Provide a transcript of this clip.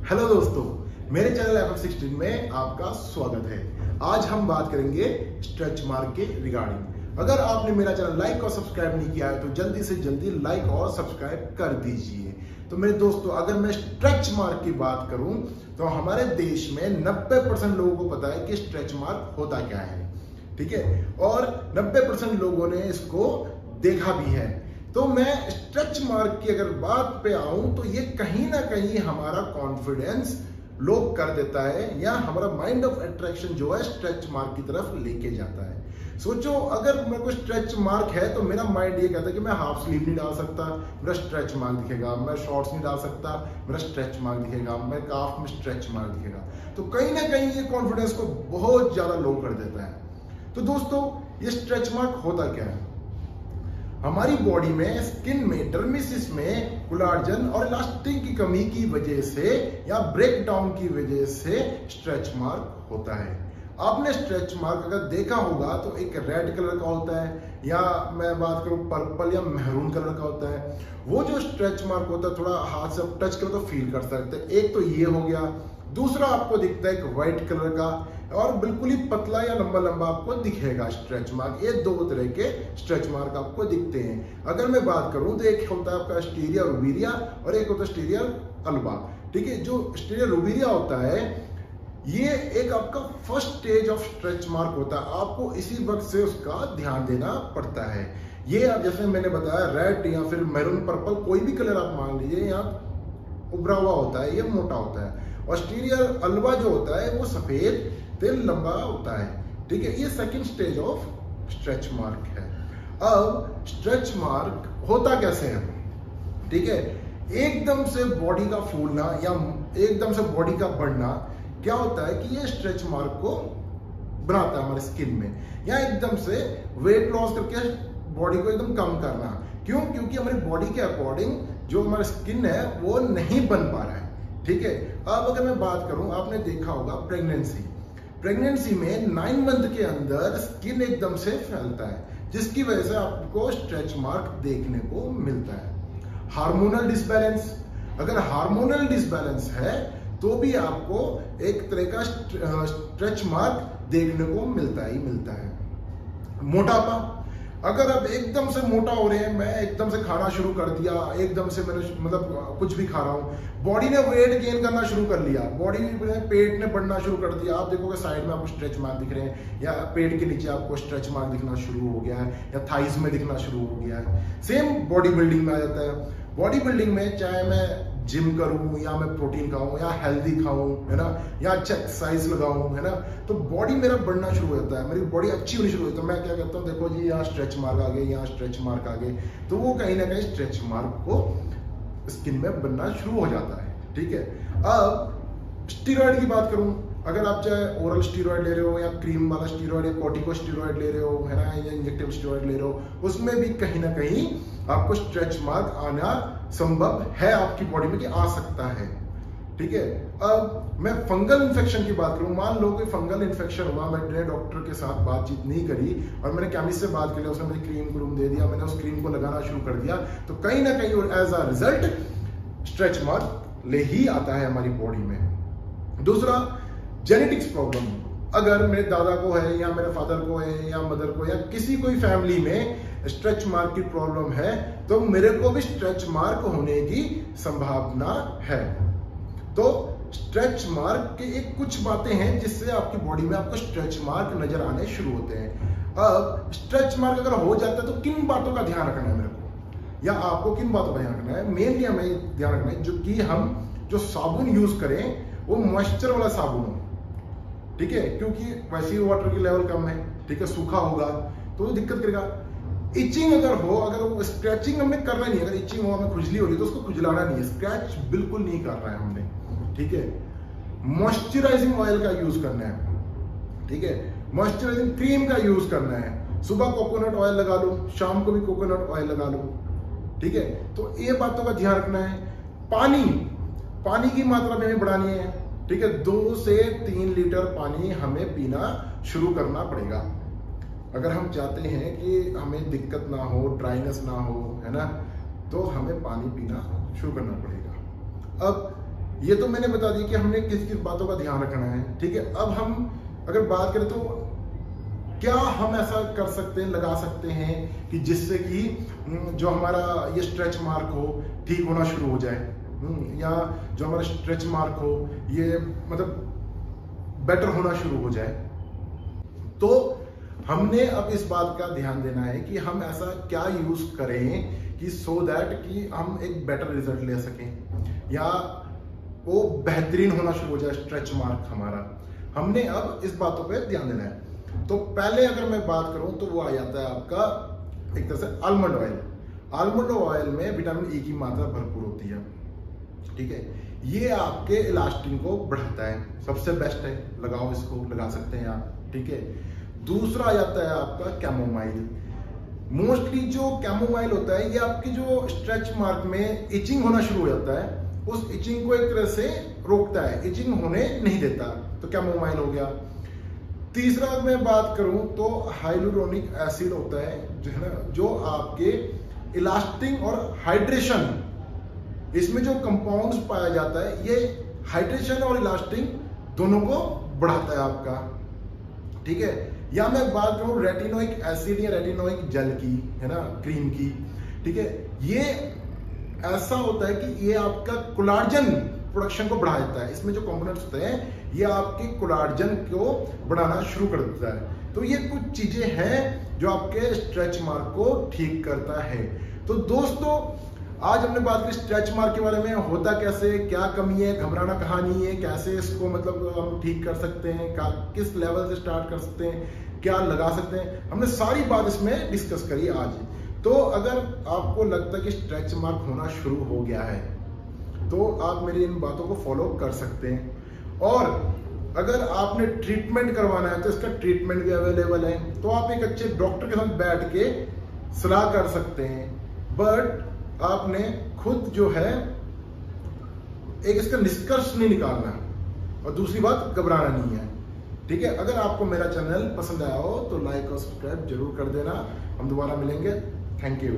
Hello दोस्तों, मेरे channel FF16 में आपका स्वागत है। आज हम बात करेंगे स्ट्रेच मार्क के रिगार्डिंग। अगर आपने मेरा चैनल लाइक और सब्सक्राइब नहीं किया है तो जल्दी से जल्दी लाइक और सब्सक्राइब कर दीजिए। तो मेरे दोस्तों, अगर मैं स्ट्रेच मार्क की बात करूं तो हमारे देश में 90% लोगों को पता है कि स्ट्रेच मार्क होता क्या है, ठीक है, और 90% लोगों ने इसको देखा भी है। तो मैं स्ट्रेच मार्क की अगर बात पे आऊं तो ये कहीं ना कहीं हमारा कॉन्फिडेंस लो कर देता है या हमारा माइंड ऑफ अट्रैक्शन जो है स्ट्रेच मार्क की तरफ लेके जाता है। सोचो, अगर मेरे को स्ट्रेच मार्क है तो मेरा माइंड ये कहता है कि मैं हाफ स्लीव नहीं डाल सकता, मेरा स्ट्रेच मार्क दिखेगा, मैं शॉर्ट्स नहीं डाल सकता, मेरा स्ट्रेच मार्क दिखेगा, मैं काफ में स्ट्रेच मार्क दिखेगा। तो कहीं ना कहीं ये कॉन्फिडेंस को बहुत ज्यादा लो कर देता है। तो दोस्तों, ये स्ट्रेच मार्क होता क्या है? हमारी बॉडी में स्किन में डर्मिसिस में कोलाजन और इलास्टिन की कमी की वजह से या ब्रेक डाउन की वजह से स्ट्रेच मार्क होता है। आपने स्ट्रेच मार्क अगर देखा होगा तो एक रेड कलर का होता है या मैं बात करूं पर्पल या मैरून कलर का होता है। वो जो स्ट्रेच मार्क होता है थोड़ा हाथ से टच करो तो फील कर सकते हैं। एक तो ये हो गया, दूसरा आपको दिखता है एक व्हाइट कलर का और बिल्कुल ही पतला या लंबा लंबा आपको दिखेगा स्ट्रेच मार्क। ये दो तरह के स्ट्रेच मार्क आपको दिखते हैं। अगर मैं बात करूं तो एक होता है आपका स्टीरिया रूबिरिया और एक होता है स्टीरिया अल्बा, ठीक है। जो स्टीरिया रूबिरिया होता है ये एक आपका first stage of stretch mark होता है। आपको इसी वक्त से उसका ध्यान देना पड़ता है। ये अब जैसे मैंने बताया रेड या फिर मैरून पर्पल कोई भी कलर आप मान लीजिए, यहाँ उभरा हुआ होता है, ये मोटा होता है। और स्टीरिया अल्बा जो होता है वो सफेद तेल लंबा होता है, ठीक है। ये second stage of stretch mark है। अब स्ट्रेच मार्क होता कैसे है, ठीक है। एकदम से बॉडी का फूलना या एकदम से बॉडी का बढ़ना क्या होता है कि ये स्ट्रेच मार्क को बनाता है हमारे स्किन में, या एकदम से वेट लॉस करके बॉडी को एकदम कम करना। क्यों? क्योंकि हमारी बॉडी के अकॉर्डिंग जो हमारा स्किन है वो नहीं बन पा रहा है, ठीक है। अब अगर मैं बात करूं, आपने देखा होगा प्रेगनेंसी में 9 मंथ के अंदर स्किन एकदम से फैलता है, जिसकी वजह से आपको स्ट्रेच मार्क देखने को मिलता है। हार्मोनल डिसबैलेंस, अगर हार्मोनल डिसबैलेंस है तो भी आपको एक तरह का स्ट्रेच मार्क देखने को मिलता ही मिलता है। मोटापा, अगर आप एकदम से मोटा हो रहे हैं, मैं एकदम से खाना शुरू कर दिया, एकदम से मैंने मतलब कुछ भी खा रहा हूँ, बॉडी ने वेट गेन करना शुरू कर लिया, बॉडी में पेट ने बढ़ना शुरू कर दिया। आप देखोगे साइड में आपको स्ट्रेच मार्क दिख रहे हैं या पेट के नीचे आपको स्ट्रेच मार्क दिखना शुरू हो गया है या थाइज में दिखना शुरू हो गया है। सेम बॉडी बिल्डिंग में आ जाता है। बॉडी बिल्डिंग में चाहे मैं जिम करूं या मैं प्रोटीन खाऊं या हेल्दी खाऊं, है ना, या अच्छा एक्सरसाइज लगाऊं, है ना, तो बॉडी मेरा बढ़ना शुरू हो जाता है, मेरी बॉडी अच्छी होनी शुरू हो जाती है। मैं क्या करता हूं, देखो जी यहाँ स्ट्रेच मार्क आ गए, यहाँ स्ट्रेच मार्क आ गए, तो वो कहीं ना कहीं स्ट्रेच मार्क को स्किन में बनना शुरू हो जाता है, ठीक है। अब स्टीरॉयड की बात करूं, अगर आप चाहे ओरल स्टीरॉयड ले रहे हो या क्रीम वाला स्टीरॉयड या कॉर्टिकोस्टेरॉयड ले रहे हो, है ना, या इंजेक्टेबल स्टीरॉयड ले रहे हो, उसमें भी कहीं ना कहीं आपको स्ट्रेच मार्क आना संभव है आपकी बॉडी में कि आ सकता है, ठीक है। अब मैं फंगल इन्फेक्शन की बात करूं, मान लो कि फंगल इन्फेक्शन हुआ, मैंने डॉक्टर के साथ बातचीत नहीं करी और मैंने केमिस्ट से बात कर लिया, उसने मुझे क्रीम दे दिया, मैंने उस क्रीम को लगाना शुरू कर दिया, तो कहीं ना कहीं as a result stretch mark ले ही आता है हमारी बॉडी में। दूसरा, जेनेटिक्स प्रॉब्लम, अगर मेरे दादा को है या मेरे फादर को है या मदर को या किसी कोई फैमिली में स्ट्रेच मार्क की प्रॉब्लम है तो मेरे को भी स्ट्रेच मार्क होने की संभावना है। तो स्ट्रेच मार्क के एक कुछ बातें हैं जिससे आपकी बॉडी में आपको स्ट्रेच मार्क नजर आने शुरू होते हैं। अब स्ट्रेच मार्क अगर हो जाता है तो किन बातों का ध्यान रखना है मेरे को या आपको, किन बातों का ध्यान रखना है? मेनली हमें ध्यान रखना है जो कि हम जो साबुन यूज करें वो मॉइस्चर वाला साबुन हो, ठीक है, क्योंकि वैसे ही वाटर की लेवल कम है, ठीक है, सूखा होगा तो दिक्कत करेगा। इचिंग अगर हो, अगर वो स्क्रैचिंग हमें करना नहीं है, अगर इचिंग हो, हमें खुजली हो रही है तो उसको खुजलाना नहीं है, स्क्रैच बिल्कुल नहीं करना है हमने, ठीक है। मॉइस्चराइजिंग ऑयल का यूज करना है, ठीक है, मॉइस्चराइजिंग क्रीम का यूज करना है। सुबह कोकोनट ऑयल लगा लो, शाम को भी कोकोनट ऑयल लगा लो, ठीक है। तो ये बातों का ध्यान रखना है। पानी की मात्रा में बढ़ानी है, ठीक है। 2 से 3 लीटर पानी हमें पीना शुरू करना पड़ेगा अगर हम चाहते हैं कि हमें दिक्कत ना हो, ड्राइनेस ना हो, है ना, तो हमें पानी पीना शुरू करना पड़ेगा। अब ये तो मैंने बता दी कि हमने किस किस बातों का ध्यान रखना है, ठीक है। अब हम अगर बात करें तो क्या हम ऐसा कर सकते हैं, लगा सकते हैं कि जिससे कि जो हमारा ये स्ट्रेच मार्क हो ठीक होना शुरू हो जाए, या जो हमारा स्ट्रेच मार्क हो ये मतलब बेटर होना शुरू हो जाए। तो हमने अब इस बात का ध्यान देना है कि हम ऐसा क्या यूज करें कि सो दैट कि हम एक बेटर रिजल्ट ले सकें या वो बेहतरीन होना शुरू हो जाए स्ट्रेच मार्क हमारा। हमने अब इस बातों पे ध्यान देना है। तो पहले अगर मैं बात करूं तो वो आ जाता है आपका एक तरह से आलमंड ऑयल। आलमंड ऑयल में विटामिन ई की मात्रा भरपूर होती है, ठीक है। ये आपके इलास्टिन को बढ़ाता है, सबसे बेस्ट है, लगाओ इसको, लगा सकते हैं आप, ठीक है। दूसरा आ जाता है आपका कैमोमाइल। मोस्टली जो कैमोमाइल होता है ये आपकी जो स्ट्रेच मार्क में इचिंग होना शुरू हो जाता है, उस इचिंग को एक तरह से रोकता है, इचिंग होने नहीं देता, तो कैमोमाइल हो गया। तीसरा मैं बात करूं तो हाइलुरोनिक एसिड होता है जो है ना, जो आपके इलास्टिंग और हाइड्रेशन, इसमें जो कंपाउंड्स पाया जाता है ये हाइड्रेशन और इलास्टिंग दोनों को बढ़ाता है आपका, ठीक है। या मैं बात करूं रेटिनोइक एसिड या रेटिनोइक जेल की, है ना, क्रीम की, ठीक है। ये ऐसा होता है कि ये आपका कोलाजन प्रोडक्शन को बढ़ा देता है। इसमें जो कंपोनेंट्स होते हैं ये आपके कोलाजन को बढ़ाना शुरू कर देता है। तो ये कुछ चीजें हैं जो आपके स्ट्रेच मार्क को ठीक करता है। तो दोस्तों आज हमने बात की स्ट्रेच मार्क के बारे में, होता कैसे, क्या कमी है, घबराना कहाँ नहीं है, कैसे इसको मतलब हम ठीक कर सकते हैं, किस लेवल से स्टार्ट कर सकते हैं, क्या लगा सकते हैं, हमने सारी बात इसमें डिस्कस करी आज। तो अगर आपको लगता है कि स्ट्रेच मार्क होना शुरू हो गया है तो आप मेरी इन बातों को फॉलो कर सकते हैं। और अगर आपने ट्रीटमेंट करवाना है तो इसका ट्रीटमेंट भी अवेलेबल है, तो आप एक अच्छे डॉक्टर के साथ बैठ के सलाह कर सकते हैं। बट आपने खुद जो है एक इसका निष्कर्ष नहीं निकालना, और दूसरी बात घबराना नहीं है, ठीक है। अगर आपको मेरा चैनल पसंद आया हो तो लाइक और सब्सक्राइब जरूर कर देना। हम दोबारा मिलेंगे। Thank you.